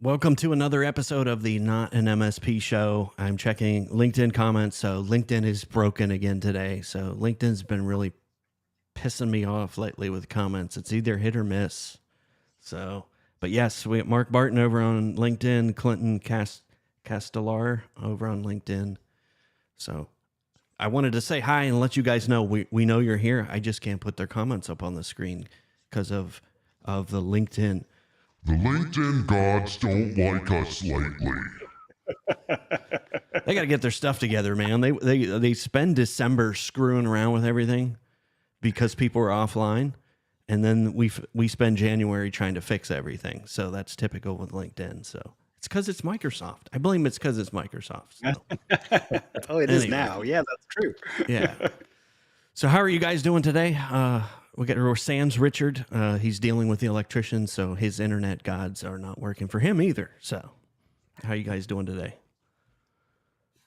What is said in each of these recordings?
Welcome to another episode of the Not an MSP show. I'm checking LinkedIn comments. So LinkedIn is broken again today. So LinkedIn's been really pissing me off lately with comments. It's either hit or miss. So, but yes, we have Mark Barton over on LinkedIn, Clinton Castellar over on LinkedIn. So I wanted to say hi and let you guys know we know you're here. I just can't put their comments up on the screen because of the LinkedIn. The LinkedIn gods don't like us lately. They got to get their stuff together, man. They spend December screwing around with everything because people are offline, and then we spend January trying to fix everything. So that's typical with LinkedIn. So it's because it's Microsoft. I blame it's because it's Microsoft. So. Oh, it is now. Yeah, that's true. Yeah. So how are you guys doing today? We got Sam's Richard. He's dealing with the electrician, so his internet gods are not working for him either. So how are you guys doing today?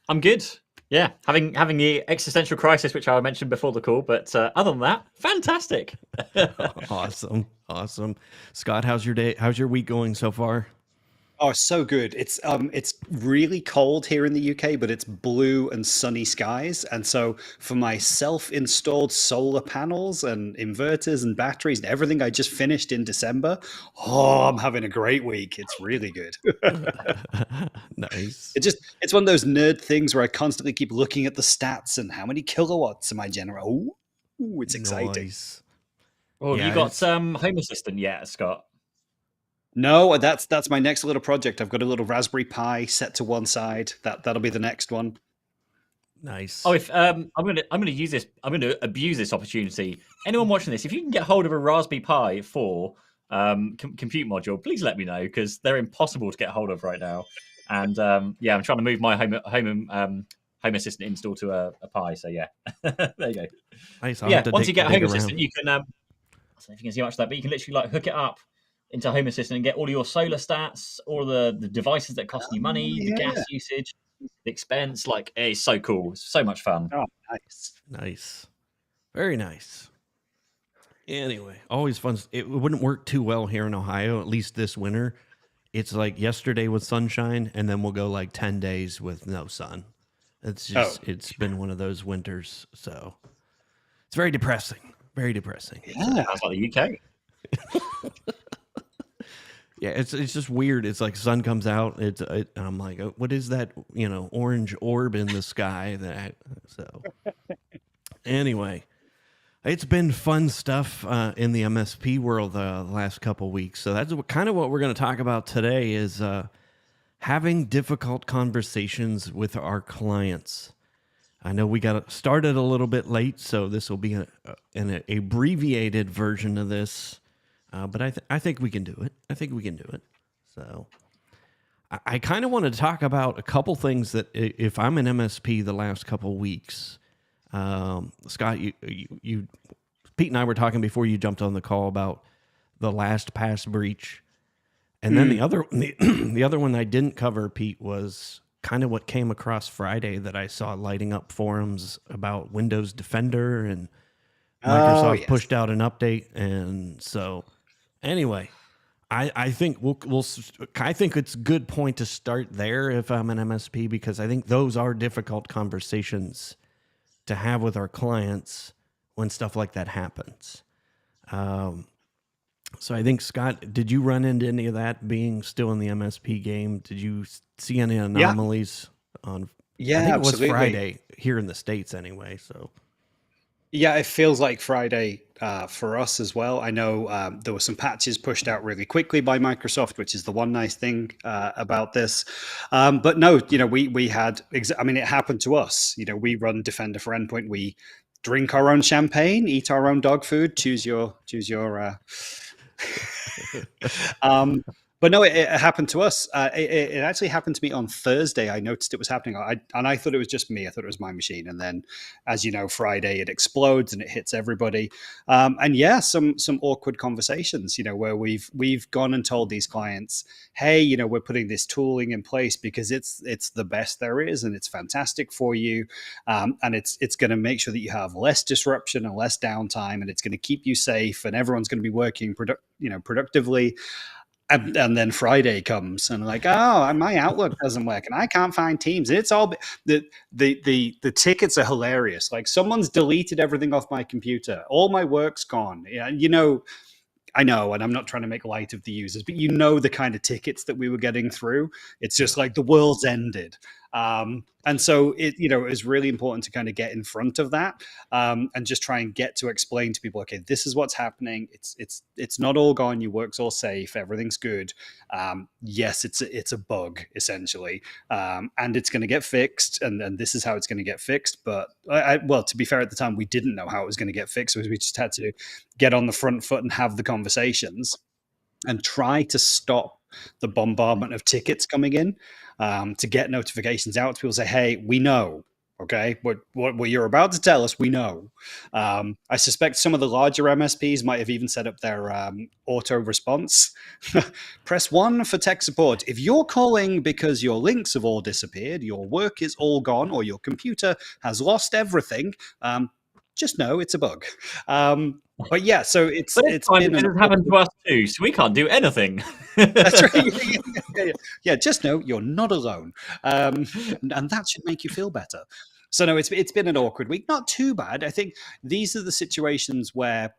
I'm good. Yeah, having the existential crisis, which I mentioned before the call, but other than that, fantastic. Awesome. Scott, how's your day? How's your week going so far? Oh, so good. It's really cold here in the UK, but it's blue and sunny skies. And so for my self-installed solar panels and inverters and batteries and everything I just finished in December, I'm having a great week. It's really good. Nice. It's one of those nerd things where I constantly keep looking at the stats and how many kilowatts am I generating. Ooh, it's exciting. Nice. Oh, Yeah, have you got Home Assistant yet, Scott? No, that's my next little project. I've got a little Raspberry Pi set to one side. That'll be the next one. Nice. Oh, if I'm gonna use this, I'm gonna abuse this opportunity. Anyone watching this, if you can get hold of a Raspberry Pi 4 compute module, please let me know because they're impossible to get hold of right now. And yeah, I'm trying to move my home assistant install to a Pi. So yeah, there you go. Nice. Yeah, once you get a Home Assistant, you can. I don't know if you can see much of that, but you can literally like hook it up into Home Assistant and get all of your solar stats, all the devices that cost you money, the gas usage, the expense. Like, it's so cool. It's so much fun. Oh, Nice. Very nice. Anyway, always fun. It wouldn't work too well here in Ohio, at least this winter. It's like yesterday with sunshine, and then we'll go like 10 days with no sun. It's just, It's been one of those winters. So it's very depressing. Very depressing. Yeah. Sounds like the UK. Yeah, it's just weird. It's like sun comes out. And I'm like, oh, what is that? Orange orb in the sky. So anyway, it's been fun stuff in the MSP world the last couple weeks. So that's kind of what we're going to talk about today is having difficult conversations with our clients. I know we got started a little bit late, so this will be an abbreviated version of this. But I think we can do it. So I kind of want to talk about a couple things that if I'm an MSP the last couple weeks, Scott, you, Pete and I were talking before you jumped on the call about the last pass breach. And then the other one I didn't cover, Pete, was kind of what came across Friday that I saw lighting up forums about Windows Defender and Microsoft pushed out an update. And so anyway, I think I think it's a good point to start there if I'm an MSP, because I think those are difficult conversations to have with our clients when stuff like that happens. So I think, Scott, did you run into any of that being still in the MSP game? Did you see any anomalies on? Yeah, I think absolutely. It was Friday here in the States anyway. So yeah, it feels like Friday for us as well. I know there were some patches pushed out really quickly by Microsoft, which is the one nice thing about this. But no, we had. I mean, it happened to us. We run Defender for Endpoint. We drink our own champagne, eat our own dog food. Choose your. But no, it happened to us. It actually happened to me on Thursday. I noticed it was happening, and I thought it was just me. I thought it was my machine. And then, as you know, Friday it explodes and it hits everybody. And yeah, some awkward conversations. Where we've gone and told these clients, hey, we're putting this tooling in place because it's the best there is, and it's fantastic for you, and it's going to make sure that you have less disruption and less downtime, and it's going to keep you safe, and everyone's going to be working productively. And then Friday comes and like, oh, my Outlook doesn't work and I can't find Teams. And it's all the tickets are hilarious. Like someone's deleted everything off my computer. All my work's gone. Yeah, I know, and I'm not trying to make light of the users, but the kind of tickets that we were getting through. It's just like the world's ended. And so it is really important to kind of get in front of that and just try and get to explain to people, okay, this is what's happening. It's not all gone. Your work's all safe. Everything's good. Yes, it's a bug essentially, and it's going to get fixed. And this is how it's going to get fixed. But well, to be fair, at the time we didn't know how it was going to get fixed, because we just had to get on the front foot and have the conversations and try to stop the bombardment of tickets coming in, to get notifications out to people, say, hey, we know, okay, what you're about to tell us, we know. I suspect some of the larger MSPs might have even set up their auto response. Press 1 for tech support. If you're calling because your links have all disappeared, your work is all gone, or your computer has lost everything, just know it's a bug. But yeah, so it's fine, because it's happened to us too, so we can't do anything. That's right. Yeah, just know you're not alone, and that should make you feel better. So no, it's been an awkward week. Not too bad. I think these are the situations where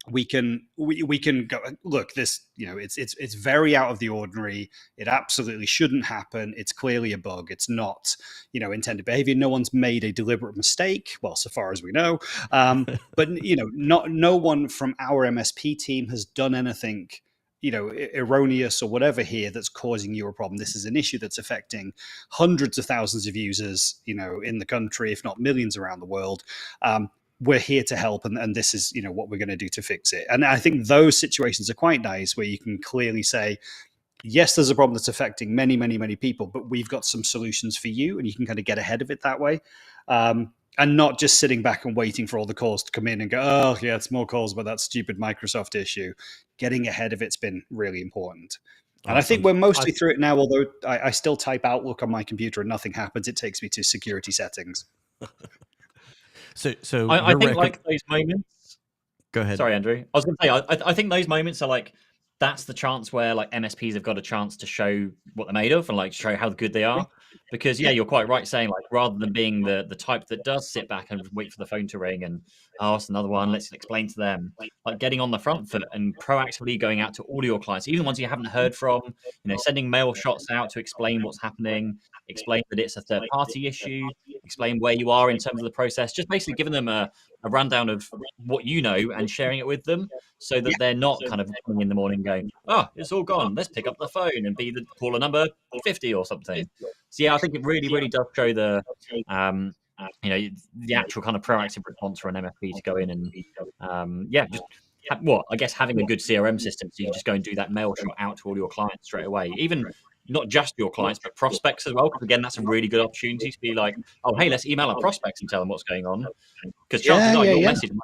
we can go, look, this, it's very out of the ordinary. It absolutely shouldn't happen. It's clearly a bug. It's not intended behavior. No one's made a deliberate mistake, well, so far as we know. But no one from our MSP team has done anything erroneous or whatever here that's causing you a problem. This is an issue that's affecting hundreds of thousands of users in the country, if not millions around the world. We're here to help, and this is what we're going to do to fix it. And I think those situations are quite nice, where you can clearly say, yes, there's a problem that's affecting many, many, many people, but we've got some solutions for you, and you can kind of get ahead of it that way. And not just sitting back and waiting for all the calls to come in and go, oh yeah, it's more calls about that stupid Microsoft issue. Getting ahead of it's been really important. And I think we're mostly through it now, although I still type Outlook on my computer and nothing happens. It takes me to security settings. So I think like those moments. Go ahead. Sorry, Andrew. I was going to say, I think those moments are like, that's the chance where like MSPs have got a chance to show what they're made of and like show how good they are. Because you're quite right saying, like, rather than being the type that does sit back and wait for the phone to ring and ask another one, let's explain to them, like getting on the front foot and proactively going out to all your clients, even ones you haven't heard from, sending mail shots out to explain what's happening, explain that it's a third party issue, explain where you are in terms of the process, just basically giving them a rundown of what you know and sharing it with them, so that they're not kind of coming in the morning going, it's all gone, let's pick up the phone and be the caller number 50 or something. So yeah, I think it really, really does show the the actual kind of proactive response for an MFP to go in and I guess having a good CRM system, so you just go and do that mail shot out to all your clients straight away, even not just your clients but prospects as well, because again, that's a really good opportunity to be like, oh hey, let's email our prospects and tell them what's going on, because chances are your message might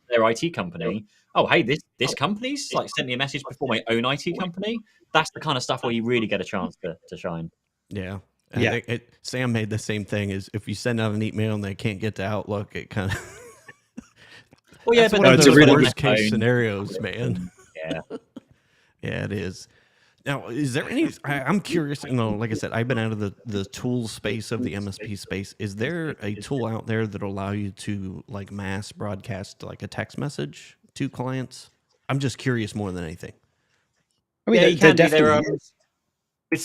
be their IT company. Oh hey, this company's like sent me a message before my own IT company. That's the kind of stuff where you really get a chance to shine. Yeah. I think Sam made the same thing. Is if you send out an email and they can't get to Outlook, it kind of well, yeah, but one of those really worst case scenarios, man. Yeah, yeah, it is. Now, is there any? I'm curious. Like I said, I've been out of the tool space of the MSP space. Is there a tool out there that'll allow you to like mass broadcast like a text message to clients? I'm just curious more than anything. I mean, you can definitely do.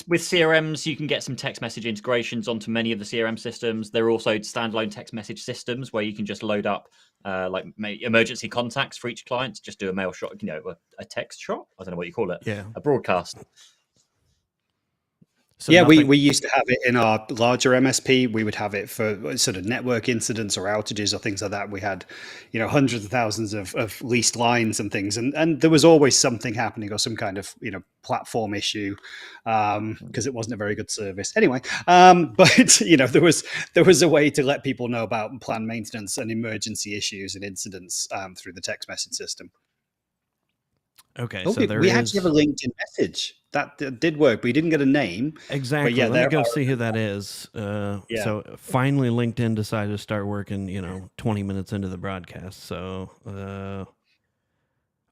With CRMs, you can get some text message integrations onto many of the CRM systems. There are also standalone text message systems where you can just load up like emergency contacts for each client to just do a mail shot, a text shot. I don't know what you call it. Yeah, a broadcast. So we used to have it in our larger MSP. We would have it for sort of network incidents or outages or things like that. We had, hundreds of thousands of leased lines and things, and there was always something happening or some kind of platform issue, because it wasn't a very good service anyway. But there was a way to let people know about planned maintenance and emergency issues and incidents through the text message system. Okay, so we actually have a LinkedIn message that did work. We didn't get a name. Exactly. Let me go see who that is. So finally, LinkedIn decided to start working. 20 minutes into the broadcast. So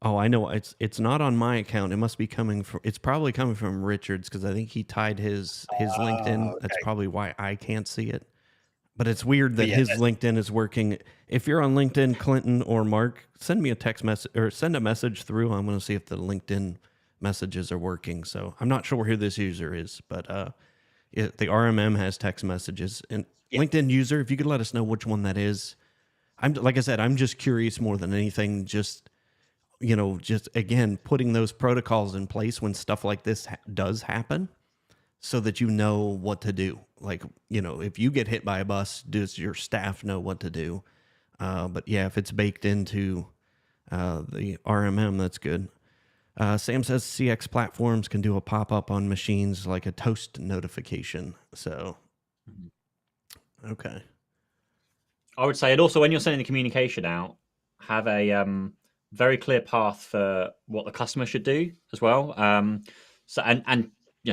Oh, I know. It's not on my account. It must be coming from. It's probably coming from Richards because I think he tied his LinkedIn. That's Okay. probably why I can't see it. But it's weird But that yeah, his LinkedIn is working. If you're on LinkedIn, Clinton or Mark, send me a text message or send a message through. I'm going to see if the LinkedIn messages are working. So I'm not sure who this user is, but the RMM has text messages and yeah, LinkedIn user. If you could let us know which one that is, I'm like I said, I'm just curious more than anything. Just just again putting those protocols in place when stuff like this does happen so that you know what to do. Like, if you get hit by a bus, does your staff know what to do? But yeah, if it's baked into the RMM, that's good. Sam says CX platforms can do a pop up on machines like a toast notification. So, okay. I would say, and also when you're sending the communication out, have a very clear path for what the customer should do as well. So and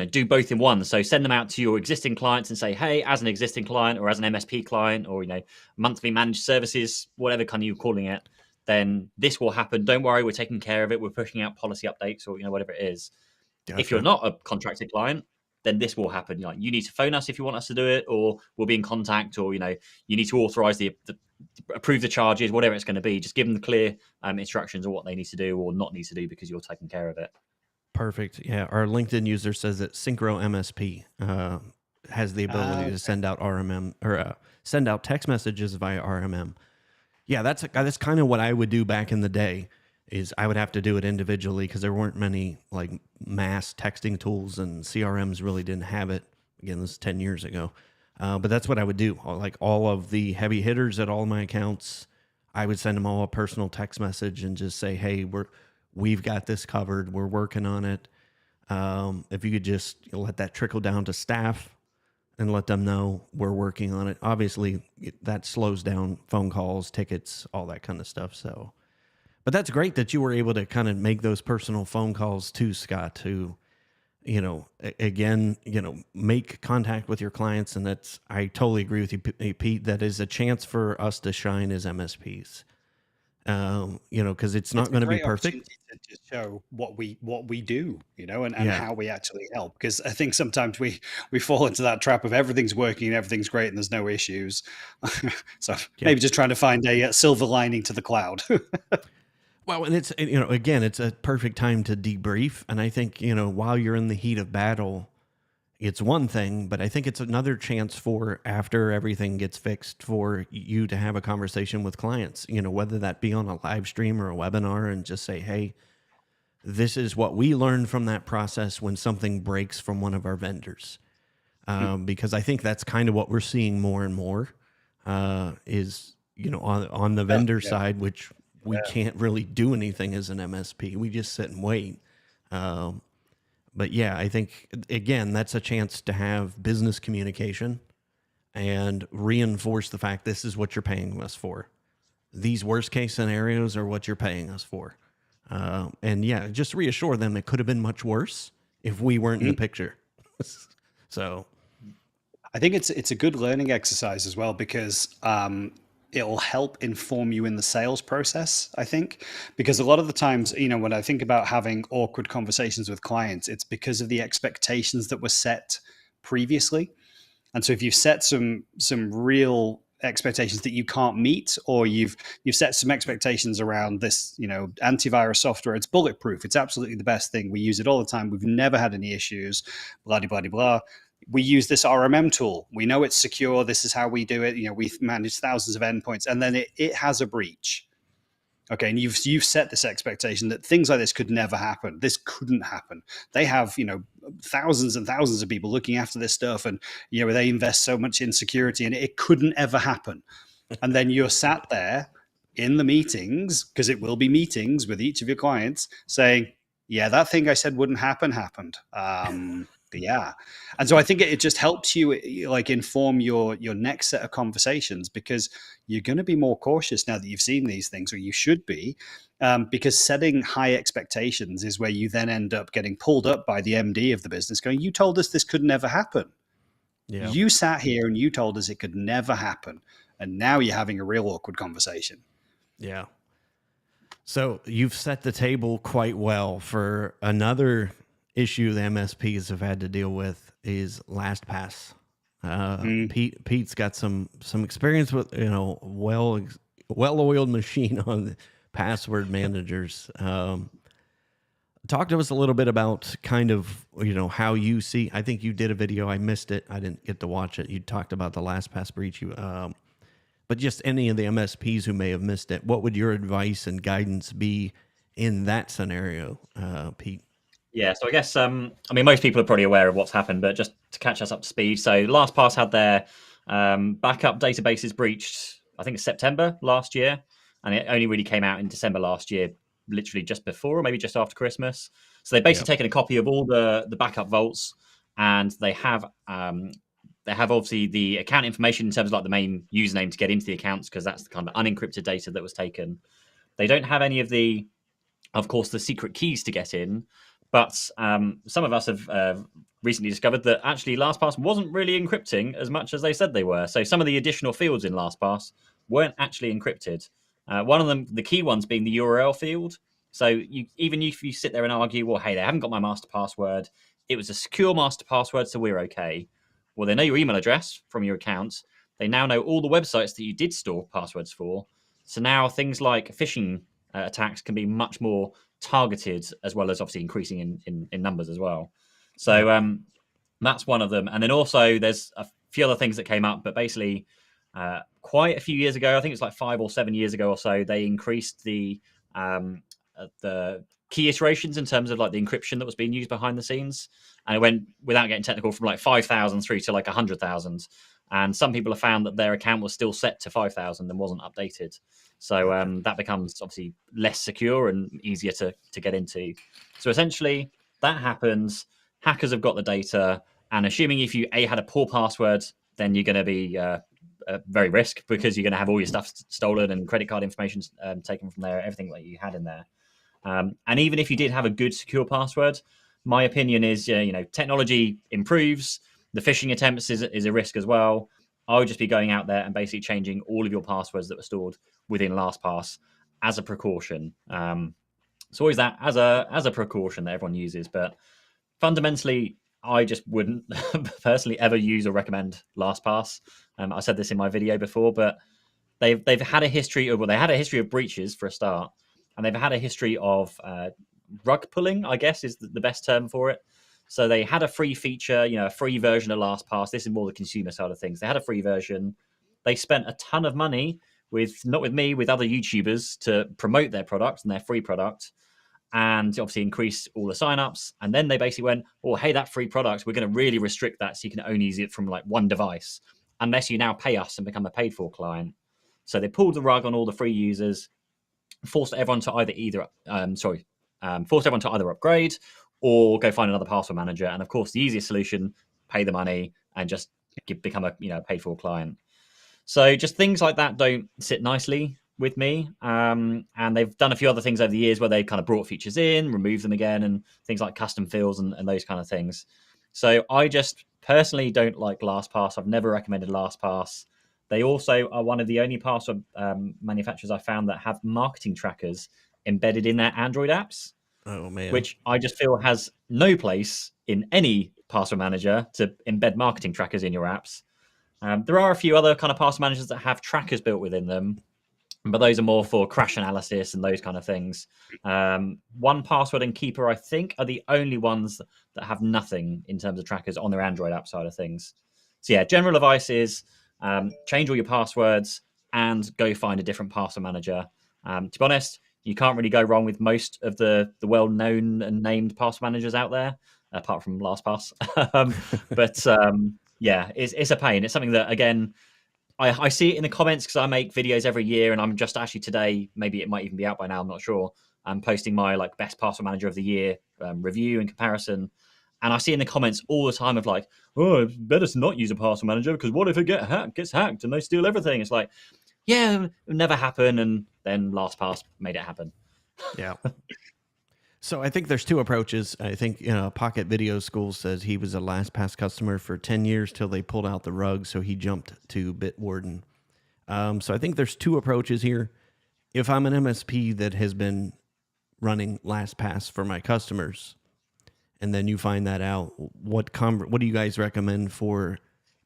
do both in one. So send them out to your existing clients and say, hey, as an existing client or as an MSP client or monthly managed services, whatever kind of you're calling it, then this will happen. Don't worry, we're taking care of it. We're pushing out policy updates or whatever it is. If you're Gotcha. not a contracted client, then this will happen. You need to phone us if you want us to do it, or we'll be in contact, or you need to authorize the approve the charges, whatever it's going to be. Just give them the clear instructions of what they need to do or not need to do because you're taking care of it. Perfect. Yeah. Our LinkedIn user says that Synchro MSP has the ability to okay. send out RMM or send out text messages via RMM. Yeah, that's kind of what I would do back in the day. Is I would have to do it individually because there weren't many like mass texting tools and CRMs really didn't have it. Again, this is 10 years ago. But that's what I would do. Like all of the heavy hitters at all my accounts, I would send them all a personal text message and just say, "Hey, we've got this covered. We're working on it. If you could just let that trickle down to staff and let them know we're working on it." Obviously, that slows down phone calls, tickets, all that kind of stuff. So, but that's great that you were able to kind of make those personal phone calls too, Scott, to, again, make contact with your clients. And I totally agree with you, Pete. That is a chance for us to shine as MSPs. Because it's not It's a going to be great perfect. opportunity to just show what we do, and Yeah. how we actually help. Because I think sometimes we fall into that trap of everything's working and everything's great and there's no issues. So Yeah. maybe just trying to find a silver lining to the cloud. Well, and it's, again, it's a perfect time to debrief. And I think, while you're in the heat of battle, it's one thing, but I think it's another chance for after everything gets fixed for you to have a conversation with clients, whether that be on a live stream or a webinar and just say, hey, this is what we learned from that process when something breaks from one of our vendors. Because I think that's kind of what we're seeing more and more is, on the vendor Yeah. side, which we can't really do anything as an MSP. We just sit and wait. But yeah, I think, again, that's a chance to have business communication and reinforce the fact this is what you're paying us for. These worst case scenarios are what you're paying us for. And yeah, just reassure them it could have been much worse if we weren't in the picture. So, I think it's a good learning exercise as well because it'll help inform you in the sales process. I think because a lot of the times, when I think about having awkward conversations with clients, it's because of the expectations that were set previously. And so if you've set some real expectations that you can't meet, or you've set some expectations around this, antivirus software, it's bulletproof, it's absolutely the best thing, we use it all the time, we've never had any issues, blah blah blah blah. We use this RMM tool, we know it's secure, this is how we do it, we've managed thousands of endpoints, and then it has a breach. Okay, and you've set this expectation that things like this could never happen. This couldn't happen. They have thousands and thousands of people looking after this stuff, and they invest so much in security, and it couldn't ever happen. And then you're sat there in the meetings, because it will be meetings with each of your clients, saying, "Yeah, that thing I said wouldn't happen happened." Yeah, and so I think it just helps you like inform your next set of conversations, because you're going to be more cautious now that you've seen these things, or you should be, because setting high expectations is where you then end up getting pulled up by the MD of the business going, "You told us this could never happen. yeah. You sat here and you told us it could never happen. And now you're having a real awkward conversation." Yeah. So you've set the table quite well for another issue the MSPs have had to deal with is LastPass. Pete's got some experience with well-oiled machine on password managers. Talk to us a little bit about kind of how you see. I think you did a video. I missed it. I didn't get to watch it. You talked about the LastPass breach. But just any of the MSPs who may have missed it, what would your advice and guidance be in that scenario, Pete? Yeah, so I guess I mean most people are probably aware of what's happened, but just to catch us up to speed. So LastPass had their backup databases breached, I think it's September last year, and it only really came out in December last year, literally just before or maybe just after Christmas. So they've basically taken a copy of all the backup vaults, and they have obviously the account information in terms of like the main username to get into the accounts because that's the kind of unencrypted data that was taken. They don't have any of the, of course, the secret keys to get in. But some of us have recently discovered that actually LastPass wasn't really encrypting as much as they said they were. So some of the additional fields in LastPass weren't actually encrypted. One of them, the key ones being the URL field. So even if you sit there and argue, well, hey, they haven't got my master password. It was a secure master password, so we're okay. Well, they know your email address from your account. They now know all the websites that you did store passwords for. So now things like phishing attacks can be much more targeted, as well as obviously increasing in numbers as well. So that's one of them. And then also there's a few other things that came up, but basically quite a few years ago, I think it's like 5 or 7 years ago or so, they increased the key iterations in terms of like the encryption that was being used behind the scenes. And it went, without getting technical, from like 5,000 through to like 100,000. And some people have found that their account was still set to 5,000 and wasn't updated. So that becomes obviously less secure and easier to get into. So essentially that happens. Hackers have got the data. And assuming if you had a poor password, then you're going to be very risk because you're going to have all your stuff stolen and credit card information taken from there, everything that you had in there. And even if you did have a good secure password, my opinion is, technology improves. The phishing attempts is a risk as well. I would just be going out there and basically changing all of your passwords that were stored within LastPass as a precaution. It's always that as a precaution that everyone uses, but fundamentally, I just wouldn't personally ever use or recommend LastPass. I said this in my video before, but they've had a history of breaches for a start, and they've had a history of rug pulling, I guess is the best term for it. So they had a free feature, a free version of LastPass. This is more the consumer side of things. They had a free version. They spent a ton of money with other YouTubers to promote their product and their free product, and obviously increase all the signups. And then they basically went, oh, hey, that free product, we're going to really restrict that so you can only use it from like one device, unless you now pay us and become a paid for client. So they pulled the rug on all the free users, forced everyone to either upgrade or go find another password manager. And of course, the easiest solution, pay the money and just become a paid for client. So just things like that don't sit nicely with me. And they've done a few other things over the years where they kind of brought features in, removed them again, and things like custom fields and those kind of things. So I just personally don't like LastPass. I've never recommended LastPass. They also are one of the only password manufacturers I found that have marketing trackers embedded in their Android apps. Oh, man. Which I just feel has no place in any password manager to embed marketing trackers in your apps. There are a few other kind of password managers that have trackers built within them, but those are more for crash analysis and those kind of things. 1Password and Keeper, I think, are the only ones that have nothing in terms of trackers on their Android app side of things. So yeah, general advice is change all your passwords and go find a different password manager. To be honest, you can't really go wrong with most of the well-known and named password managers out there, apart from LastPass. Yeah, it's a pain. It's something that, again, I see it in the comments because I make videos every year, and I'm just actually today, maybe it might even be out by now, I'm not sure. I'm posting my like best password manager of the year review in comparison. And I see in the comments all the time of like, oh, it's better to not use a password manager because what if it gets hacked and they steal everything? It's like, yeah, it would never happen. And then LastPass made it happen. Yeah. So I think there's two approaches. I think Pocket Video School says he was a LastPass customer for 10 years till they pulled out the rug, so he jumped to Bitwarden. So I think there's two approaches here. if I'm an MSP that has been running LastPass for my customers, and then you find that out, what do you guys recommend for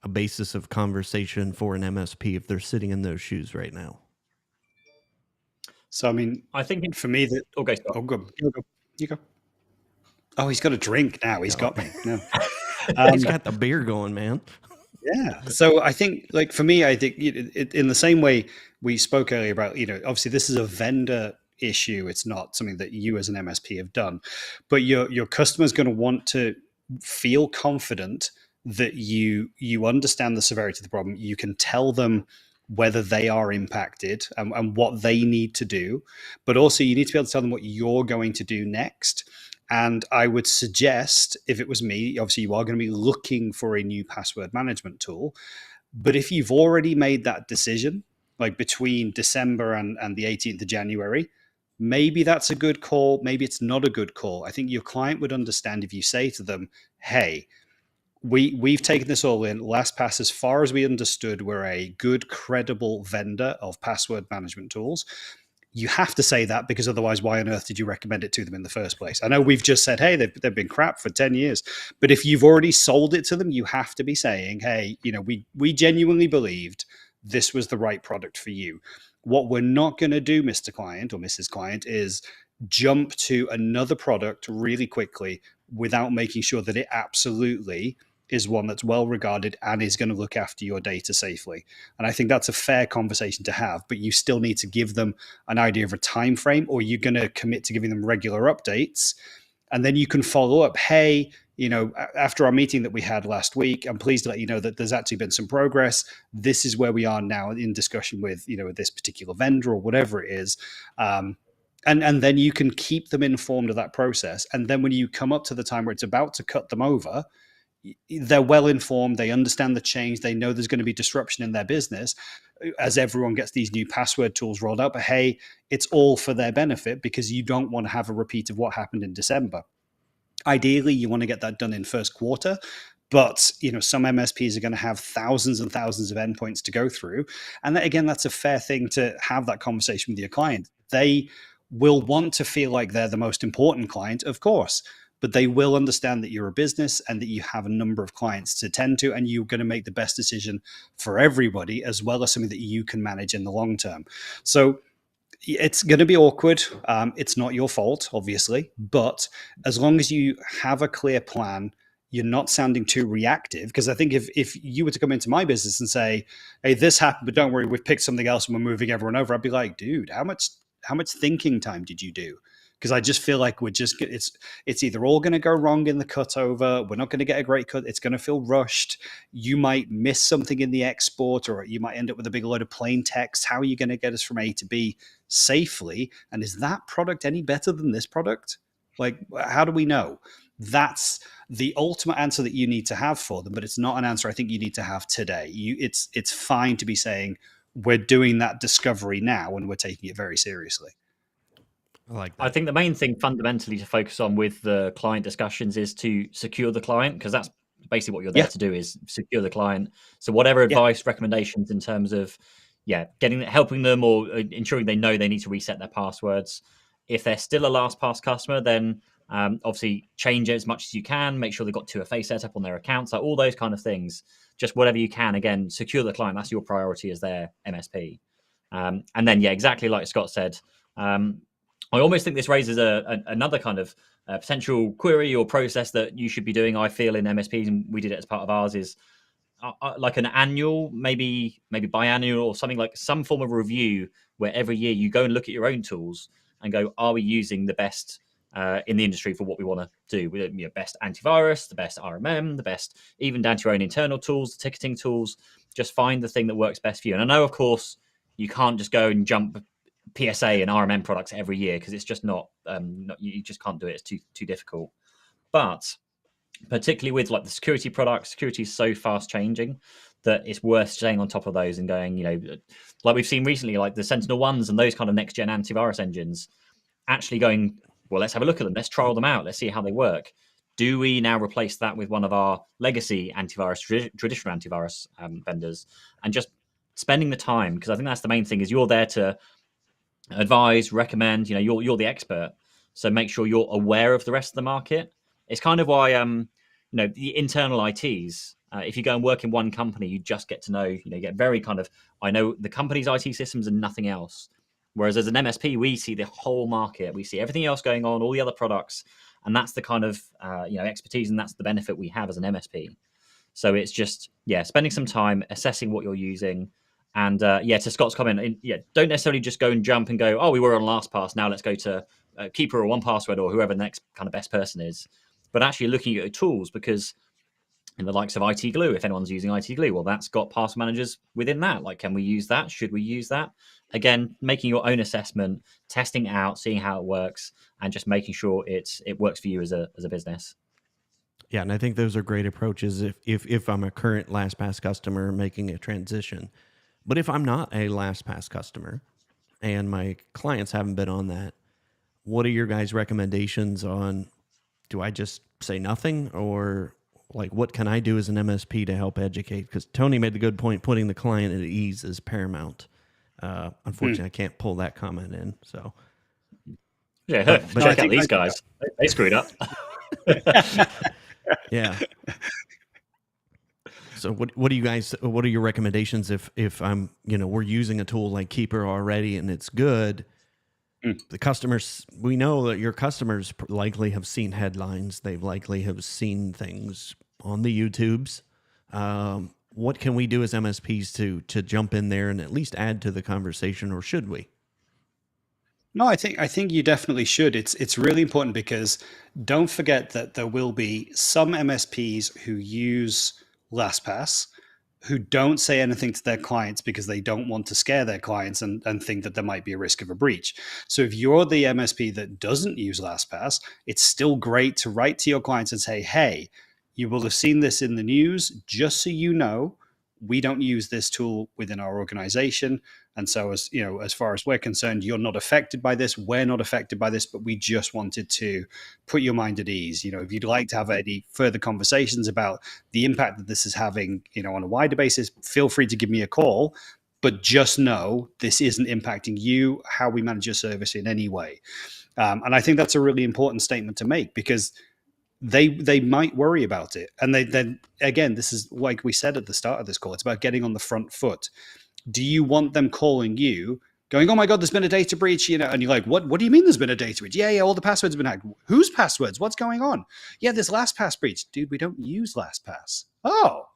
a basis of conversation for an MSP if they're sitting in those shoes right now? So I mean, I think. for me, that Okay, Scott. oh, good, you go. Oh, he's got a drink now. He's got me. No. He's got the beer going, man. Yeah. So I think, like, for me, I think in the same way we spoke earlier about, obviously this is a vendor issue. It's not something that you as an MSP have done, but your customer's going to want to feel confident that you understand the severity of the problem. You can tell them whether they are impacted and what they need to do, but also you need to be able to tell them what you're going to do next. And I would suggest, if it was me, obviously you are going to be looking for a new password management tool. But if you've already made that decision, like between December and the 18th of January, maybe that's a good call. Maybe it's not a good call. I think your client would understand if you say to them, hey, we've taken this all in. LastPass, as far as we understood, we're a good, credible vendor of password management tools. You have to say that, because otherwise, why on earth did you recommend it to them in the first place? I know we've just said, hey, they've been crap for 10 years. But if you've already sold it to them, you have to be saying, hey, we genuinely believed this was the right product for you. What we're not going to do, Mr. Client or Mrs. Client, is jump to another product really quickly without making sure that it absolutely is one that's well regarded and is going to look after your data safely. And I think that's a fair conversation to have, but you still need to give them an idea of a time frame, or you're going to commit to giving them regular updates. And then you can follow up, hey, after our meeting that we had last week, I'm pleased to let you know that there's actually been some progress. This is where we are now in discussion with, this particular vendor or whatever it is. And then you can keep them informed of that process. And then when you come up to the time where it's about to cut them over, they're well informed. They understand the change. They know there's going to be disruption in their business as everyone gets these new password tools rolled out. But hey, it's all for their benefit, because you don't want to have a repeat of what happened in December. Ideally, you want to get that done in first quarter. But some MSPs are going to have thousands and thousands of endpoints to go through, and that, again, that's a fair thing to have that conversation with your client. They will want to feel like they're the most important client, of course, but they will understand that you're a business and that you have a number of clients to tend to, and you're going to make the best decision for everybody, as well as something that you can manage in the long term. So it's going to be awkward. It's not your fault, obviously, but as long as you have a clear plan, you're not sounding too reactive. Because I think if you were to come into my business and say, hey, this happened, but don't worry, we've picked something else and we're moving everyone over, I'd be like, dude, how much thinking time did you do? Because I just feel like it's either all going to go wrong in the cutover. We're not going to get a great cut. It's going to feel rushed. You might miss something in the export, or you might end up with a big load of plain text. How are you going to get us from A to B safely? And is that product any better than this product? Like, how do we know? That's the ultimate answer that you need to have for them, but it's not an answer I think you need to have today. It's fine to be saying, we're doing that discovery now and we're taking it very seriously. I like that. I think the main thing fundamentally to focus on with the client discussions is to secure the client, because that's basically what you're there to do, is secure the client. So whatever advice, recommendations in terms of, helping them or ensuring they know they need to reset their passwords. If they're still a LastPass customer, then obviously change it as much as you can. Make sure they've got 2FA set up on their accounts, like all those kind of things. Just whatever you can. Again, secure the client. That's your priority as their MSP. And then, exactly like Scott said, I almost think this raises another kind of potential query or process that you should be doing, I feel, in MSPs, and we did it as part of ours, is like an annual, maybe biannual, or something, like some form of review where every year you go and look at your own tools and go, are we using the best in the industry for what we want to do? With best antivirus, the best RMM, the best even down to your own internal tools, the ticketing tools. Just find the thing that works best for you. And I know, of course, you can't just go and jump PSA and RMM products every year, because it's just not you just can't do it. It's too difficult. But particularly with like the security products, security is so fast changing that it's worth staying on top of those and going, like we've seen recently, like the Sentinel ones and those kind of next gen antivirus engines, actually going, well, let's have a look at them, let's trial them out, let's see how they work. Do we now replace that with one of our legacy antivirus, traditional antivirus vendors, and just spending the time? Because I think that's the main thing, is you're there to advise, recommend. You're the expert, so make sure you're aware of the rest of the market. It's kind of why the internal ITs. If you go and work in one company, you just get to know. You get very kind of, I know the company's IT systems and nothing else. Whereas as an MSP, we see the whole market, we see everything else going on, all the other products, and that's the kind of expertise, and that's the benefit we have as an MSP. So it's just spending some time assessing what you're using, and to Scott's comment, don't necessarily just go and jump and go, oh, we were on LastPass, now let's go to Keeper or 1Password or whoever the next kind of best person is, but actually looking at your tools, because in the likes of IT Glue, if anyone's using IT Glue, well, that's got password managers within that. Like, can we use that? Should we use that? Again, making your own assessment, testing it out, seeing how it works, and just making sure it works for you as a business. Yeah, and I think those are great approaches if I'm a current LastPass customer making a transition. But if I'm not a LastPass customer and my clients haven't been on that, what are your guys' recommendations on, do I just say nothing, or like what can I do as an MSP to help educate? Because Tony made the good point, putting the client at ease is paramount. Unfortunately, I can't pull that comment in. So but check out these guys. They screwed up. Yeah. So what do you guys, what are your recommendations if I'm, we're using a tool like Keeper already and it's good? The customers, we know that your customers likely have seen headlines. They've likely have seen things on the YouTubes. What can we do as MSPs to jump in there and at least add to the conversation, or should we? No, I think you definitely should. It's really important, because don't forget that there will be some MSPs who use LastPass who don't say anything to their clients because they don't want to scare their clients and think that there might be a risk of a breach. So if you're the MSP that doesn't use LastPass, it's still great to write to your clients and say, hey, you will have seen this in the news, just so you know, we don't use this tool within our organization. And so as far as we're concerned, you're not affected by this. We're not affected by this, but we just wanted to put your mind at ease. If you'd like to have any further conversations about the impact that this is having, on a wider basis, feel free to give me a call, but just know this isn't impacting you, how we manage your service in any way. And I think that's a really important statement to make, because they might worry about it. And then again, this is like we said at the start of this call, it's about getting on the front foot. Do you want them calling you going, oh my God, there's been a data breach, and you're like, what do you mean there's been a data breach? Yeah, all the passwords have been hacked. Whose passwords? What's going on? Yeah, there's LastPass breach. Dude, we don't use LastPass. Oh.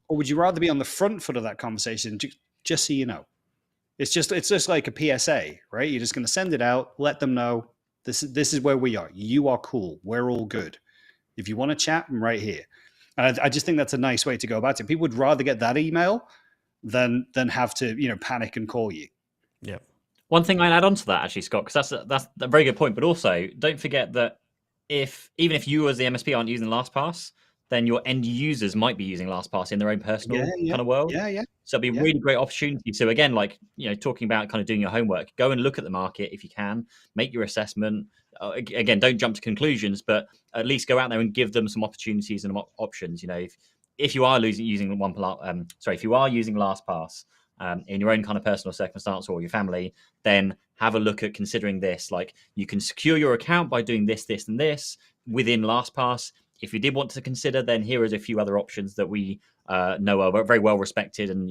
Or would you rather be on the front foot of that conversation, just so you know? It's just like a PSA, right? You're just going to send it out, let them know, this is where we are. You are cool. We're all good. If you want to chat, I'm right here. And I just think that's a nice way to go about it. People would rather get that email than have to panic and call you. Yeah. One thing I'd add on to that, actually, Scott, because that's a very good point. But also, don't forget that even if you as the MSP aren't using LastPass, then your end users might be using LastPass in their own personal kind of world. Yeah. So it'd be a really great opportunity. So again, talking about kind of doing your homework, go and look at the market if you can, make your assessment. Again, don't jump to conclusions, but at least go out there and give them some opportunities and options. If you are using LastPass in your own kind of personal circumstance or your family, then have a look at considering this. Like, you can secure your account by doing this, this, and this within LastPass. If you did want to consider, then here is a few other options that we know are very well respected and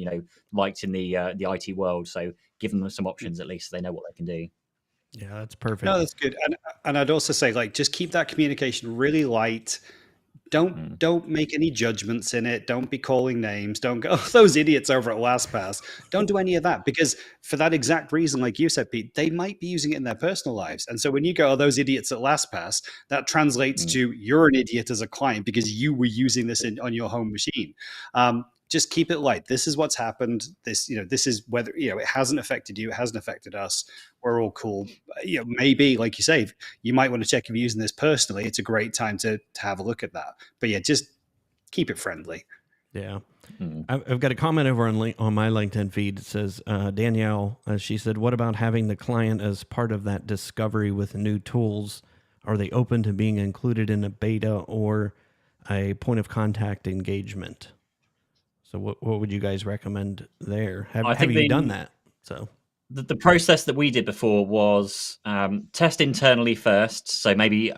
liked in the IT world. So give them some options, at least so they know what they can do. Yeah, that's perfect. No, that's good. And I'd also say, just keep that communication really light. Don't make any judgments in it. Don't be calling names. Don't go, those idiots over at LastPass. Don't do any of that, because for that exact reason, like you said, Pete, they might be using it in their personal lives. And so when you go, those idiots at LastPass, that translates to you're an idiot as a client because you were using this on your home machine. Just keep it light. This is what's happened. This is whether, it hasn't affected you. It hasn't affected us. We're all cool. Maybe, like you say, you might want to check if you're using this personally. It's a great time to have a look at that. But just keep it friendly. Yeah. I've got a comment over on my LinkedIn feed. It says, Danielle, she said, what about having the client as part of that discovery with new tools? Are they open to being included in a beta or a point of contact engagement? So what would you guys recommend there? Have you done that? So the process that we did before was test internally first. So maybe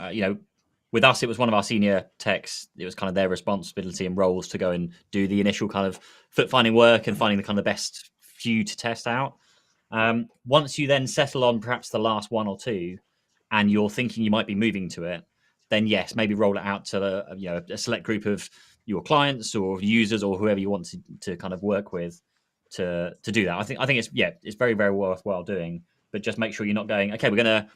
with us, it was one of our senior techs. It was kind of their responsibility and roles to go and do the initial kind of foot finding work and finding the kind of best few to test out. Once you then settle on perhaps the last one or two, and you're thinking you might be moving to it, then yes, maybe roll it out to a select group of your clients or users or whoever you want to kind of work with to do that. I think it's very, very worthwhile doing, but just make sure you're not going, okay, we're gonna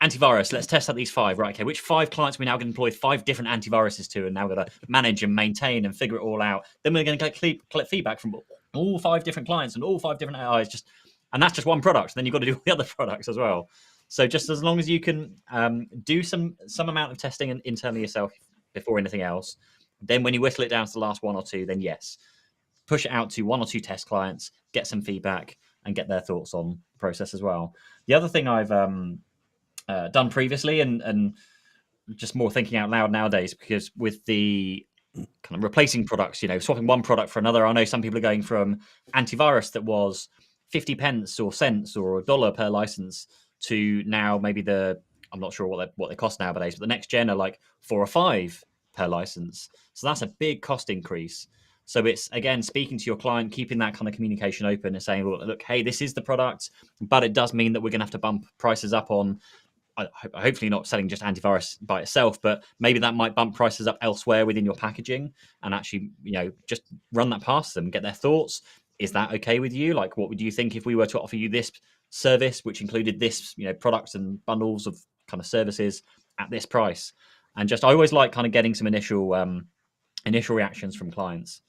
antivirus, let's test out these 5. Right, okay, which 5 clients are we now going to deploy 5 different antiviruses to, and now we're going to manage and maintain and figure it all out. Then we're going to collect feedback from all 5 different clients and all 5 different AIs, and that's just one product. Then you've got to do the other products as well. So just as long as you can do some amount of testing internally yourself before anything else, then when you whittle it down to the last 1 or 2, then yes, push it out to 1 or 2 test clients, get some feedback, and get their thoughts on the process as well. The other thing I've done previously, and just more thinking out loud nowadays, because with the kind of replacing products, swapping one product for another. I know some people are going from antivirus that was 50 pence or cents or $1 per license to now maybe I'm not sure what they cost nowadays, but the next gen are like 4 or 5 per license. So that's a big cost increase. So it's, again, speaking to your client, keeping that kind of communication open and saying, look, hey, this is the product, but it does mean that we're going to have to bump prices up on, hopefully not selling just antivirus by itself, but maybe that might bump prices up elsewhere within your packaging, and actually, just run that past them, get their thoughts. Is that okay with you? Like, what would you think if we were to offer you this service, which included this, products and bundles of kind of services at this price? And I always like kind of getting some initial reactions from clients.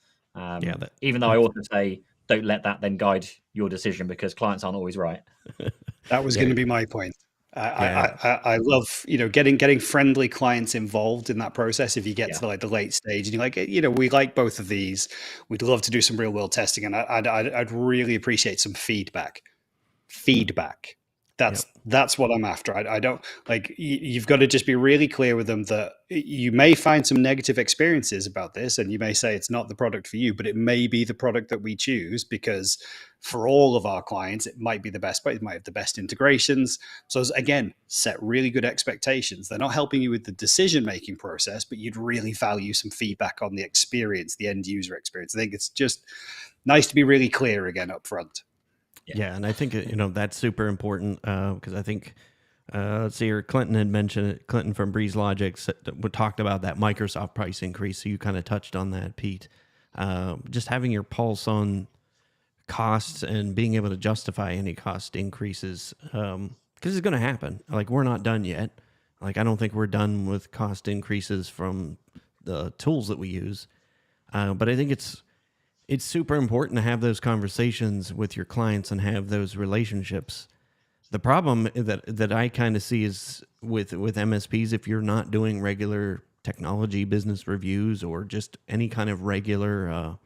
Even though I also say, don't let that then guide your decision, because clients aren't always right. That was going to be my point. I love getting friendly clients involved in that process. If you get to the late stage and you're like, we like both of these, we'd love to do some real world testing, and I'd really appreciate some feedback. That's what I'm after. I don't like, you've got to just be really clear with them that you may find some negative experiences about this, and you may say it's not the product for you, but it may be the product that we choose, because for all of our clients, it might be the best, but it might have the best integrations. So again, set really good expectations. They're not helping you with the decision-making process, but you'd really value some feedback on the experience, the end user experience. I think it's just nice to be really clear again up front. Yeah, and I think that's super important, because I think let's see here, Clinton had mentioned it. Clinton from Breeze Logic talked about that Microsoft price increase. So you kind of touched on that, Pete. Just having your pulse on costs and being able to justify any cost increases, because it's going to happen. Like, we're not done yet. Like, I don't think we're done with cost increases from the tools that we use, but I think it's super important to have those conversations with your clients and have those relationships. The problem that I kind of see is with MSPs, if you're not doing regular technology business reviews or just any kind of regular,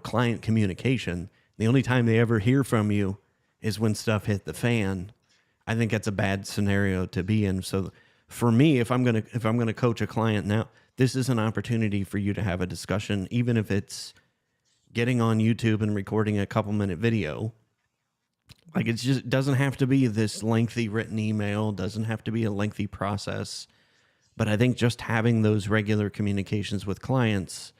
client communication, the only time they ever hear from you is when stuff hit the fan. I think that's a bad scenario to be in. So for me, if I'm gonna coach a client now, this is an opportunity for you to have a discussion, even if it's getting on YouTube and recording a couple-minute video. Like, it just doesn't have to be this lengthy written email, doesn't have to be a lengthy process. But I think just having those regular communications with clients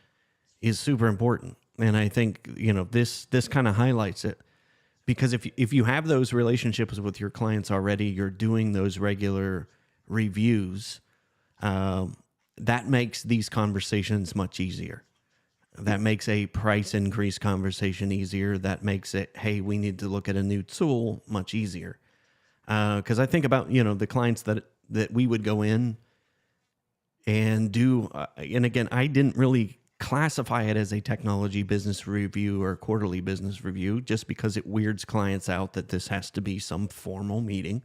is super important. And I think, this kind of highlights it. Because if you have those relationships with your clients already, you're doing those regular reviews, that makes these conversations much easier. That makes a price increase conversation easier. That makes it, hey, we need to look at a new tool, much easier. Because I think about, the clients that we would go in and do, and again, I didn't really classify it as a technology business review or quarterly business review, just because it weirds clients out that this has to be some formal meeting.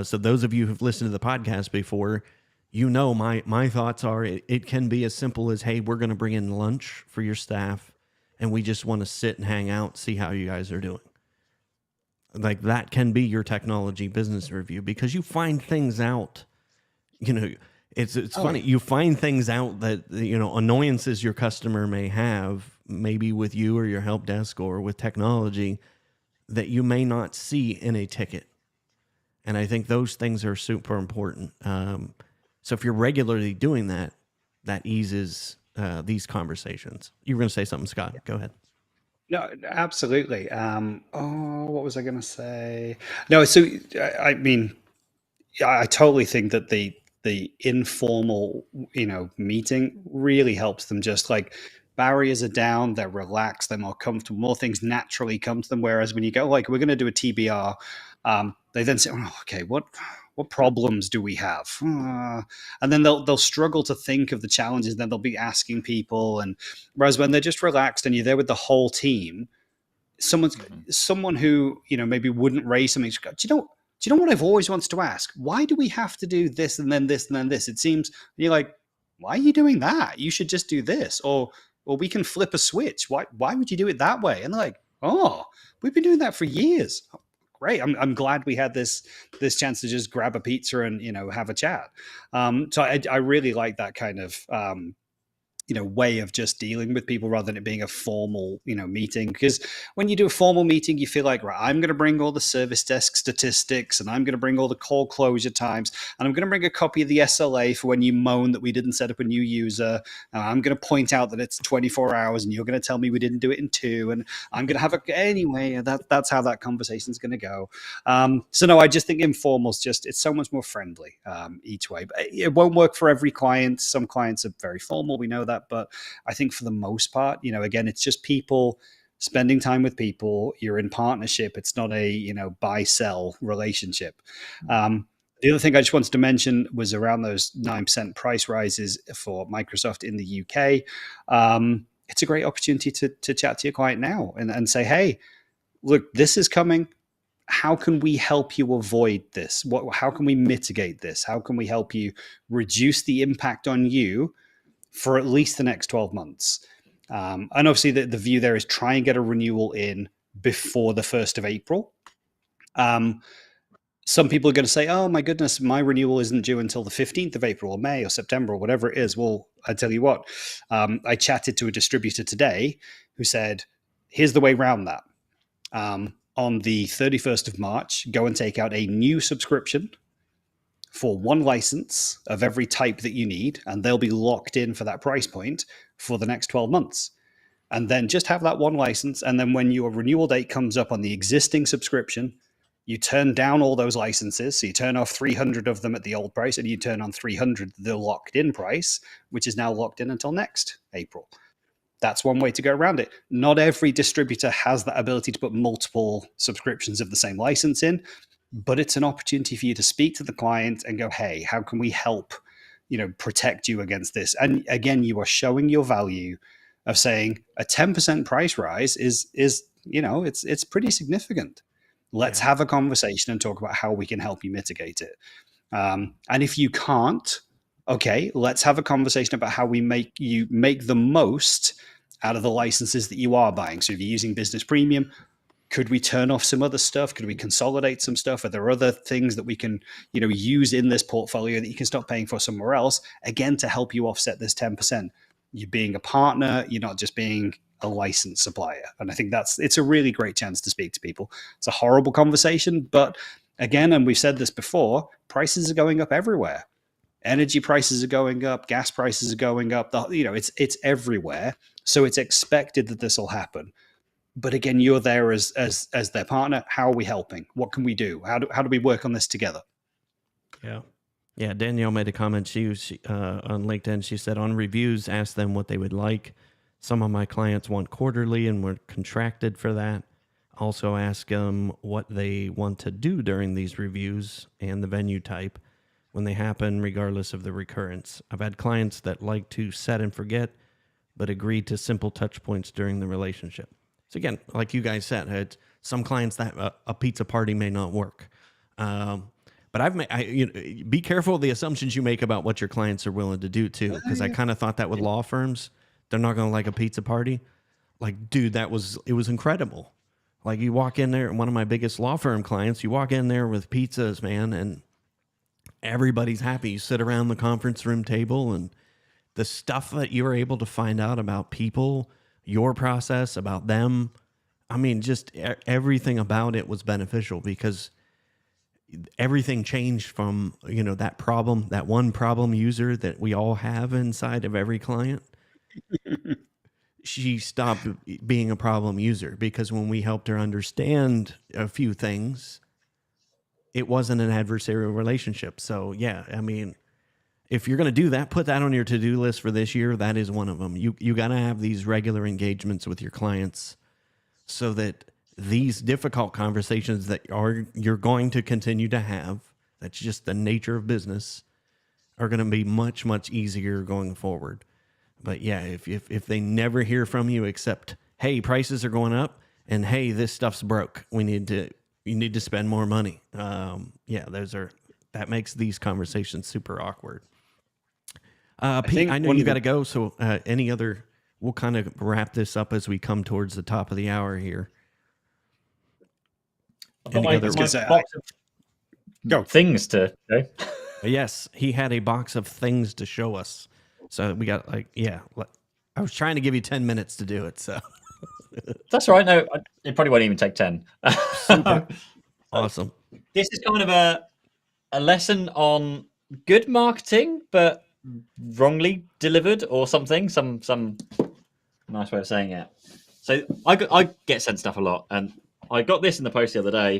So those of you who've listened to the podcast before, my thoughts are it can be as simple as, hey, we're going to bring in lunch for your staff, and we just want to sit and hang out, see how you guys are doing. Like, that can be your technology business review, because you find things out. It's funny. You find things out that, annoyances your customer may have, maybe with you or your help desk or with technology, that you may not see in a ticket. And I think those things are super important. So if you're regularly doing that, that eases these conversations. You were going to say something, Scott. Go ahead. No, absolutely. What was I going to say? No, so I mean, I totally think that the informal, meeting really helps them. Just like barriers are down, they're relaxed, they're more comfortable, more things naturally come to them. Whereas when you go like, we're going to do a TBR, they then say, oh, okay, what problems do we have? And then they'll struggle to think of the challenges. Then they'll be asking people, and whereas when they're just relaxed and you're there with the whole team, someone who maybe wouldn't raise something. Do you know what I've always wanted to ask? Why do we have to do this and then this and then this? It seems you're like, why are you doing that? You should just do this, or we can flip a switch. Why would you do it that way? And they're like, oh, we've been doing that for years. Oh, great. I'm glad we had this chance to just grab a pizza and have a chat. So I really like that kind of way of just dealing with people rather than it being a formal meeting. Because when you do a formal meeting, you feel like, right, I'm going to bring all the service desk statistics, and I'm going to bring all the call closure times, and I'm going to bring a copy of the SLA for when you moan that we didn't set up a new user, and I'm going to point out that it's 24 hours and you're going to tell me we didn't do it in 2, and I'm going to have anyway. That's how that conversation is going to go. So no, I just think informal's it's so much more friendly each way. But it won't work for every client. Some clients are very formal, we know that. But I think for the most part, again, it's just people spending time with people. You're in partnership. It's not a, buy-sell relationship. The other thing I just wanted to mention was around those 9% price rises for Microsoft in the UK. It's a great opportunity to chat to your client now and say, hey, look, this is coming. How can we help you avoid this? How can we mitigate this? How can we help you reduce the impact on you for at least the next 12 months. And obviously the view there is try and get a renewal in before the 1st of April. Some people are going to say, oh my goodness, my renewal isn't due until the 15th of April or May or September or whatever it is. Well, I tell you what, I chatted to a distributor today who said, here's the way around that. On the 31st of March, go and take out a new subscription for one license of every type that you need, and they'll be locked in for that price point for the next 12 months. And then just have that one license, and then when your renewal date comes up on the existing subscription, you turn down all those licenses. So you turn off 300 of them at the old price, and you turn on 300 the locked-in price, which is now locked in until next April. That's one way to go around it. Not every distributor has that ability to put multiple subscriptions of the same license in, but it's an opportunity for you to speak to the client and go, hey, how can we help, protect you against this? And again, you are showing your value of saying a 10% price rise is it's pretty significant. Let's have a conversation and talk about how we can help you mitigate it. And if you can't, okay, let's have a conversation about how we make the most out of the licenses that you are buying. So if you're using Business Premium, could we turn off some other stuff? Could we consolidate some stuff? Are there other things that we can, use in this portfolio that you can stop paying for somewhere else? Again, to help you offset this 10%. You're being a partner. You're not just being a licensed supplier. And I think it's a really great chance to speak to people. It's a horrible conversation, but again, and we've said this before, prices are going up everywhere. Energy prices are going up. Gas prices are going up. It's everywhere. So it's expected that this will happen. But again, you're there as their partner. How are we helping? What can we do? How do we work on this together? Yeah. Danielle made a comment. She on LinkedIn. She said on reviews, ask them what they would like. Some of my clients want quarterly, and we're contracted for that. Also, ask them what they want to do during these reviews and the venue type when they happen, regardless of the recurrence. I've had clients that like to set and forget, but agree to simple touch points during the relationship. So again, like you guys said, some clients that a pizza party may not work. But be careful of the assumptions you make about what your clients are willing to do too, because I kind of thought that with law firms, they're not going to like a pizza party. Like, dude, it was incredible. Like you walk in there, one of my biggest law firm clients, you walk in there with pizzas, man, and everybody's happy. You sit around the conference room table, and the stuff that you're able to find out about people, your process, about them, I mean, just everything about it was beneficial because everything changed from, that one problem user that we all have inside of every client. She stopped being a problem user because when we helped her understand a few things, it wasn't an adversarial relationship. So yeah, I mean, if you're going to do that, put that on your to-do list for this year. That is one of them. You got to have these regular engagements with your clients so that these difficult conversations that you're going to continue to have, that's just the nature of business, are going to be much, much easier going forward. But yeah, if they never hear from you except, hey, prices are going up, and hey, this stuff's broke, you need to spend more money. That makes these conversations super awkward. Pete, I know you got to go. So we'll kind of wrap this up as we come towards the top of the hour here. I've got my box of things to show. Yes, he had a box of things to show us. So we got I was trying to give you 10 minutes to do it. So that's all right. No, it probably won't even take 10. Super. Awesome. This is kind of a lesson on good marketing, but wrongly delivered or something. Some nice way of saying it. So I get sent stuff a lot, and I got this in the post the other day,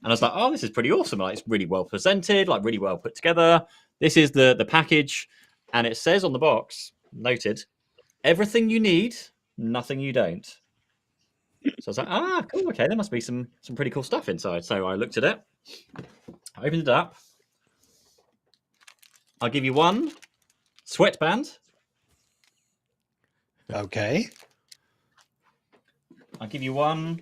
and I was like, oh, this is pretty awesome. Like, it's really well presented, like really well put together. This is the package, and it says on the box, noted, everything you need, nothing you don't. So I was like, cool, okay, there must be some pretty cool stuff inside. So I looked at it, I opened it up. I'll give you one sweatband. Okay. I'll give you one,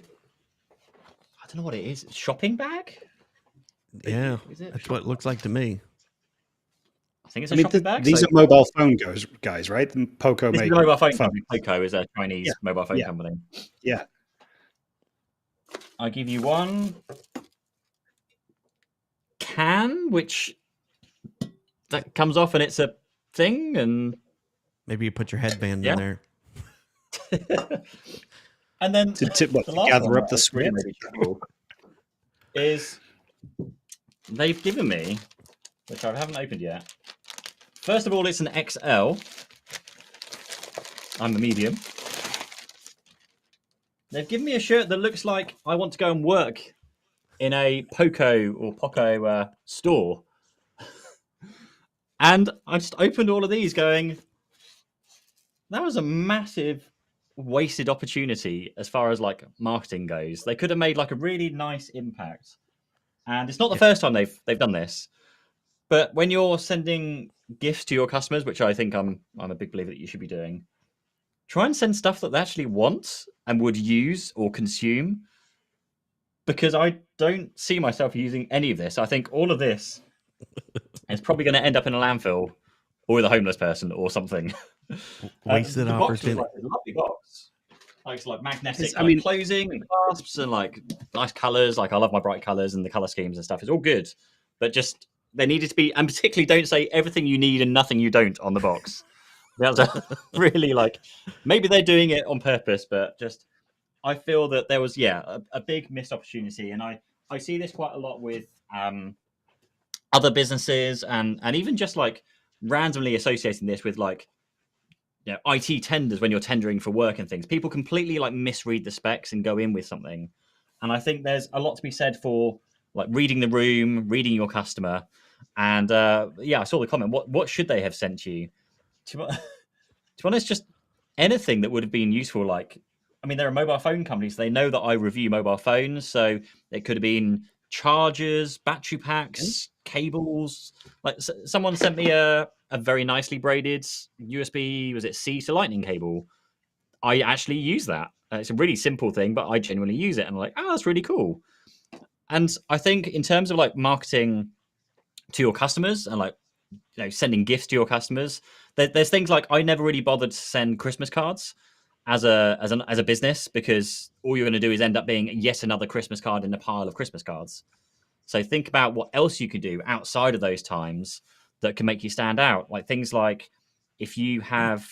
I don't know what it is, shopping bag? Yeah, that's what it looks like to me. I think it's a shopping bag. These are mobile phone guys, right? Poco this make is a mobile phone company. Poco is a Chinese mobile phone Yeah. company. Yeah. I give you one can, which that comes off and it's a thing, and maybe you put your headband in there. And then to gather up the sweat is they've given me, which I haven't opened yet. First of all, it's an XL. I'm a medium. They've given me a shirt that looks like I want to go and work in a Poco store. And I just opened all of these going, that was a massive wasted opportunity as far as like marketing goes. They could have made like a really nice impact. And it's not the first time they've done this. But when you're sending gifts to your customers, which I think I'm a big believer that you should be doing, try and send stuff that they actually want and would use or consume. Because I don't see myself using any of this. I think all of this is probably going to end up in a landfill or with a homeless person or something. Wasted opportunity. Like a lovely box. Like, it's like magnetic closing and clasps and like nice colours. Like, I love my bright colours and the colour schemes and stuff. It's all good. But just they needed to be, and particularly don't say everything you need and nothing you don't on the box. That's really like, maybe they're doing it on purpose, but just I feel that there was a big missed opportunity, and I see this quite a lot with other businesses and even just like randomly associating this with like IT tenders when you're tendering for work and things. People completely like misread the specs and go in with something, and I think there's a lot to be said for like reading the room, reading your customer, and I saw the comment. What should they have sent you? To be honest, just anything that would have been useful. Like, I mean, there are mobile phone companies. They know that I review mobile phones, so it could have been chargers, battery packs, cables. Like, someone sent me a very nicely braided USB, was it C to Lightning cable? I actually use that. It's a really simple thing, but I genuinely use it, and I'm like, oh, that's really cool. And I think in terms of like marketing to your customers and like sending gifts to your customers, there's things like I never really bothered to send Christmas cards as a business, because all you're going to do is end up being yet another Christmas card in a pile of Christmas cards. So think about what else you could do outside of those times that can make you stand out. Like things like if you have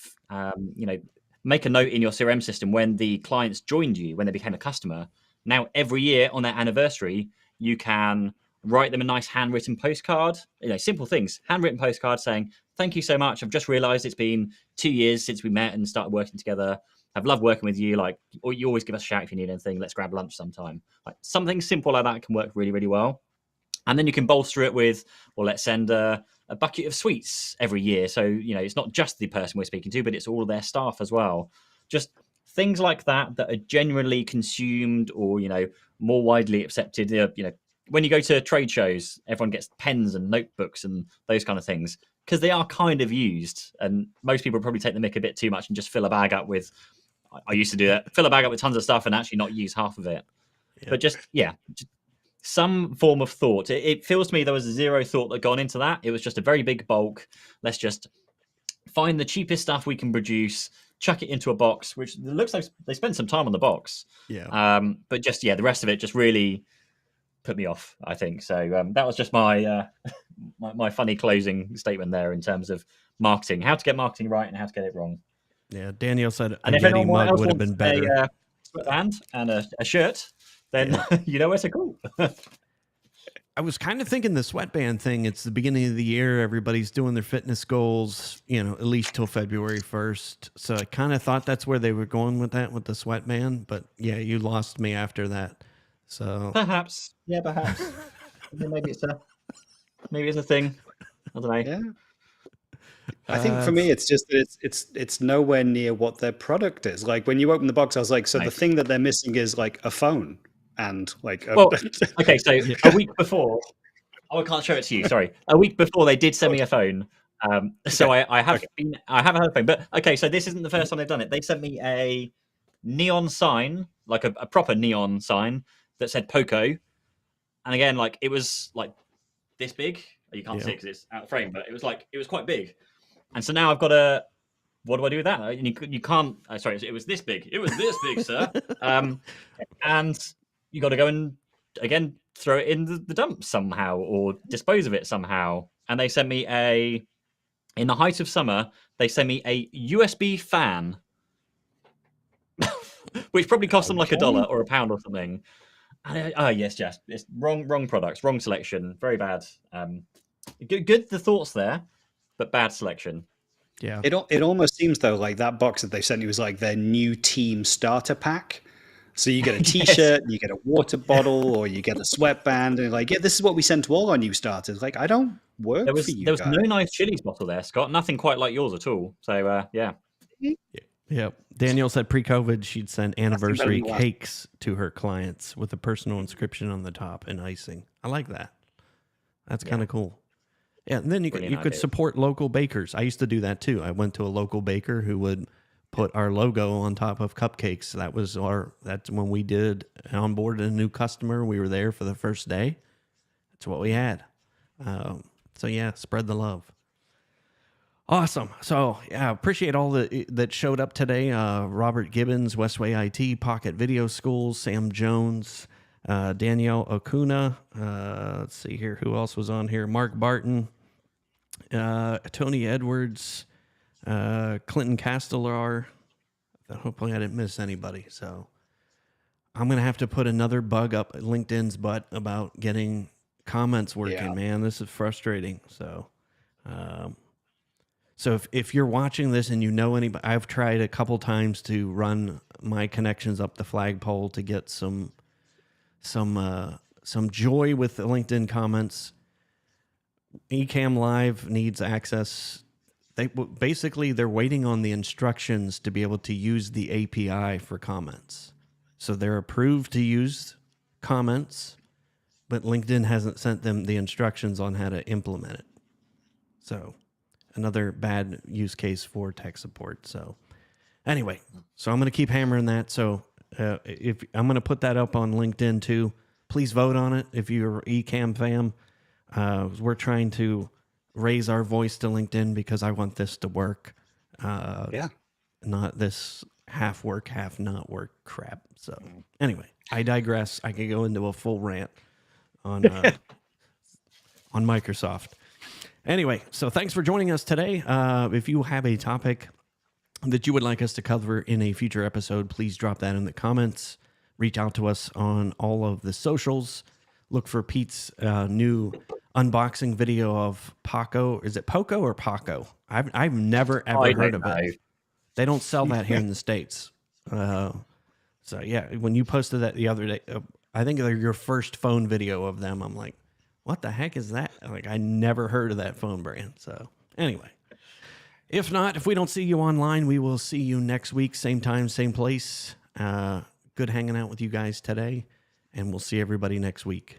make a note in your CRM system when the clients joined you, when they became a customer. Now, every year on their anniversary, you can write them a nice handwritten postcard, simple things, handwritten postcard saying, thank you so much. I've just realized it's been 2 years since we met and started working together. I've loved working with you. Or you always give us a shout if you need anything. Let's grab lunch sometime. Something simple like that can work really, really well. And then you can bolster it with, well, let's send a bucket of sweets every year. So, it's not just the person we're speaking to, but it's all of their staff as well. Just things like that are genuinely consumed or, more widely accepted. When you go to trade shows, everyone gets pens and notebooks and those kind of things because they are kind of used. And most people probably take the mick a bit too much and just fill a bag up with, I used to do that, fill a bag up with tons of stuff and actually not use half of it. Yep. But just some form of thought. It feels to me there was zero thought that gone into that. It was just a very big bulk. Let's just find the cheapest stuff we can produce, chuck it into a box, which looks like they spent some time on the box. Yeah. But just, the rest of it just really put me off, I think. So that was just my my funny closing statement there in terms of marketing, how to get marketing right and how to get it wrong. Yeah. Daniel said a and if Yeti mug would have been better. A sweatband and a shirt, then you know where to go. I was kind of thinking the sweatband thing. It's the beginning of the year. Everybody's doing their fitness goals, at least till February 1st. So I kind of thought that's where they were going with that, with the sweatband. But yeah, you lost me after that. So perhaps. maybe it's a thing. I don't know. Yeah. I think for me, it's just that it's nowhere near what their product is. Like when you open the box, I was like, so the thing that they're missing is like a phone and like. Okay, so a week before, I can't show it to you. Sorry, a week before they did send me a phone. So I have had a phone, but okay, so this isn't the first time they've done it. They sent me a neon sign, like a proper neon sign that said Poco, and again, like it was like this big. You can't see it because it's out of frame, but it was quite big. And so now I've got what do I do with that? And you can't. Sorry, it was this big. It was this big, sir. And you got to go and again throw it in the dump somehow or dispose of it somehow. And they sent me in the height of summer, they sent me a USB fan, which probably cost them like $1 or £1 or something. And yes, Jess, it's wrong products, wrong selection, very bad. Good the thoughts there, but bad selection. Yeah. It almost seems though like that box that they sent you was like their new team starter pack. So you get a T-shirt, you get a water bottle, or you get a sweatband, and like, this is what we send to all our new starters. Like, I don't work for you. There was no nice Chili's bottle there, Scott. Nothing quite like yours at all. So yeah. Yeah. Danielle said pre-COVID she'd send anniversary cakes to her clients with a personal inscription on the top and icing. I like that. That's kind of cool. Yeah, and then you could support local bakers. I used to do that too. I went to a local baker who would put our logo on top of cupcakes. That's when we did onboard a new customer. We were there for the first day. That's what we had. So yeah, spread the love. Awesome. So yeah, appreciate all that showed up today. Robert Gibbons, Westway IT, Pocket Video Schools, Sam Jones, Danielle Okuna. Let's see here. Who else was on here? Mark Barton, Tony Edwards, Clinton Castellar. Hopefully I didn't miss anybody. So I'm going to have to put another bug up LinkedIn's butt about getting comments working, man. This is frustrating. So, so if you're watching this and you know anybody, I've tried a couple times to run my connections up the flagpole to get some joy with the LinkedIn comments. Ecamm Live needs access. They're waiting on the instructions to be able to use the API for comments. So they're approved to use comments, but LinkedIn hasn't sent them the instructions on how to implement it. So another bad use case for tech support. So anyway, so I'm going to keep hammering that. So if I'm going to put that up on LinkedIn too, please vote on it. If you're Ecamm fam, we're trying to raise our voice to LinkedIn because I want this to work. Not this half work, half not work crap. So anyway, I digress. I could go into a full rant on Microsoft. Anyway, so thanks for joining us today. If you have a topic that you would like us to cover in a future episode, please drop that in the comments. Reach out to us on all of the socials. Look for Pete's new unboxing video of Paco. Is it Poco or Paco? I've never ever heard of it. They don't sell that here in the States. So yeah, when you posted that the other day, I think they're your first phone video of them. I'm like, what the heck is that? Like, I never heard of that phone brand. So anyway, if not, if we don't see you online, we will see you next week, same time, same place. Good hanging out with you guys today, and we'll see everybody next week.